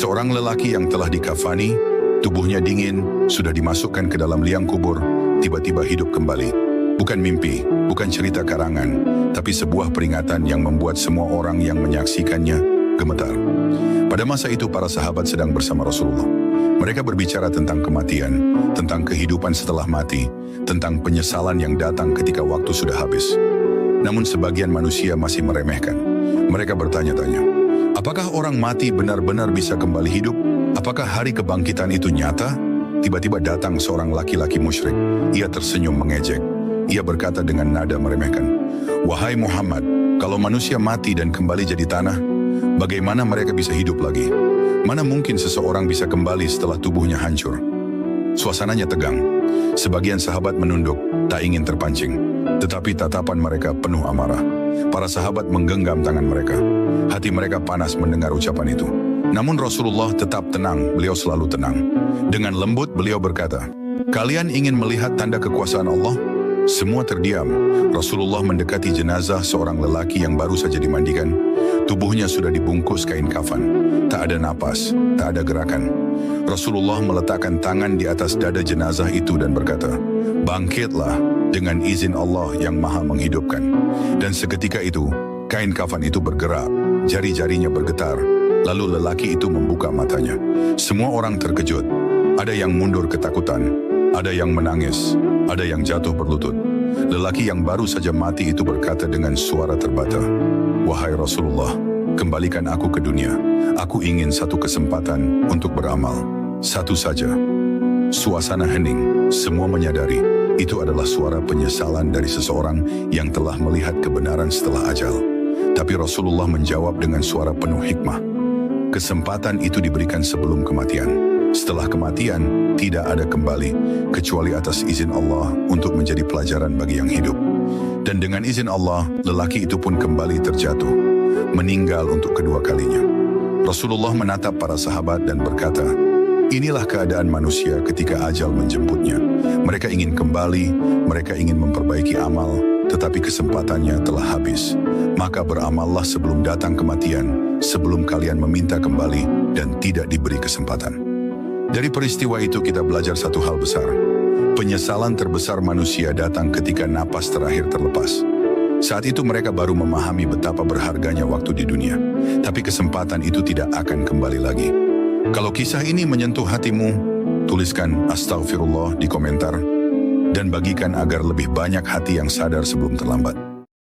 Seorang lelaki yang telah dikafani, tubuhnya dingin, sudah dimasukkan ke dalam liang kubur, tiba-tiba hidup kembali. Bukan mimpi, bukan cerita karangan, tapi sebuah peringatan yang membuat semua orang yang menyaksikannya gemetar. Pada masa itu para sahabat sedang bersama Rasulullah. Mereka berbicara tentang kematian, tentang kehidupan setelah mati, tentang penyesalan yang datang ketika waktu sudah habis. Namun sebagian manusia masih meremehkan. Mereka bertanya-tanya, apakah orang mati benar-benar bisa kembali hidup? Apakah hari kebangkitan itu nyata? Tiba-tiba datang seorang laki-laki musyrik. Ia tersenyum mengejek. Ia berkata dengan nada meremehkan, "Wahai Muhammad, kalau manusia mati dan kembali jadi tanah, bagaimana mereka bisa hidup lagi? Mana mungkin seseorang bisa kembali setelah tubuhnya hancur?" Suasananya tegang. Sebagian sahabat menunduk, tak ingin terpancing. Tetapi tatapan mereka penuh amarah. Para sahabat menggenggam tangan mereka. Hati mereka panas mendengar ucapan itu. Namun Rasulullah tetap tenang, beliau selalu tenang. Dengan lembut beliau berkata, "Kalian ingin melihat tanda kekuasaan Allah?" Semua terdiam. Rasulullah mendekati jenazah seorang lelaki yang baru saja dimandikan. Tubuhnya sudah dibungkus kain kafan. Tak ada napas, tak ada gerakan. Rasulullah meletakkan tangan di atas dada jenazah itu dan berkata, "Bangkitlah dengan izin Allah yang Maha Menghidupkan." Dan seketika itu, kain kafan itu bergerak, jari-jarinya bergetar. Lalu lelaki itu membuka matanya. Semua orang terkejut. Ada yang mundur ketakutan, ada yang menangis, ada yang jatuh berlutut. Lelaki yang baru saja mati itu berkata dengan suara terbata, "Wahai Rasulullah, kembalikan aku ke dunia. Aku ingin satu kesempatan untuk beramal. Satu saja." Suasana hening, semua menyadari itu adalah suara penyesalan dari seseorang yang telah melihat kebenaran setelah ajal. Tapi Rasulullah menjawab dengan suara penuh hikmah. Kesempatan itu diberikan sebelum kematian. Setelah kematian, tidak ada kembali, kecuali atas izin Allah untuk menjadi pelajaran bagi yang hidup. Dan dengan izin Allah, lelaki itu pun kembali terjatuh, meninggal untuk kedua kalinya. Rasulullah menatap para sahabat dan berkata, "Inilah keadaan manusia ketika ajal menjemputnya. Mereka ingin kembali, mereka ingin memperbaiki amal, tetapi kesempatannya telah habis. Maka beramallah sebelum datang kematian, sebelum kalian meminta kembali dan tidak diberi kesempatan." Dari peristiwa itu kita belajar satu hal besar. Penyesalan terbesar manusia datang ketika napas terakhir terlepas. Saat itu mereka baru memahami betapa berharganya waktu di dunia. Tapi kesempatan itu tidak akan kembali lagi. Kalau kisah ini menyentuh hatimu, tuliskan "Astaghfirullah" di komentar dan bagikan agar lebih banyak hati yang sadar sebelum terlambat.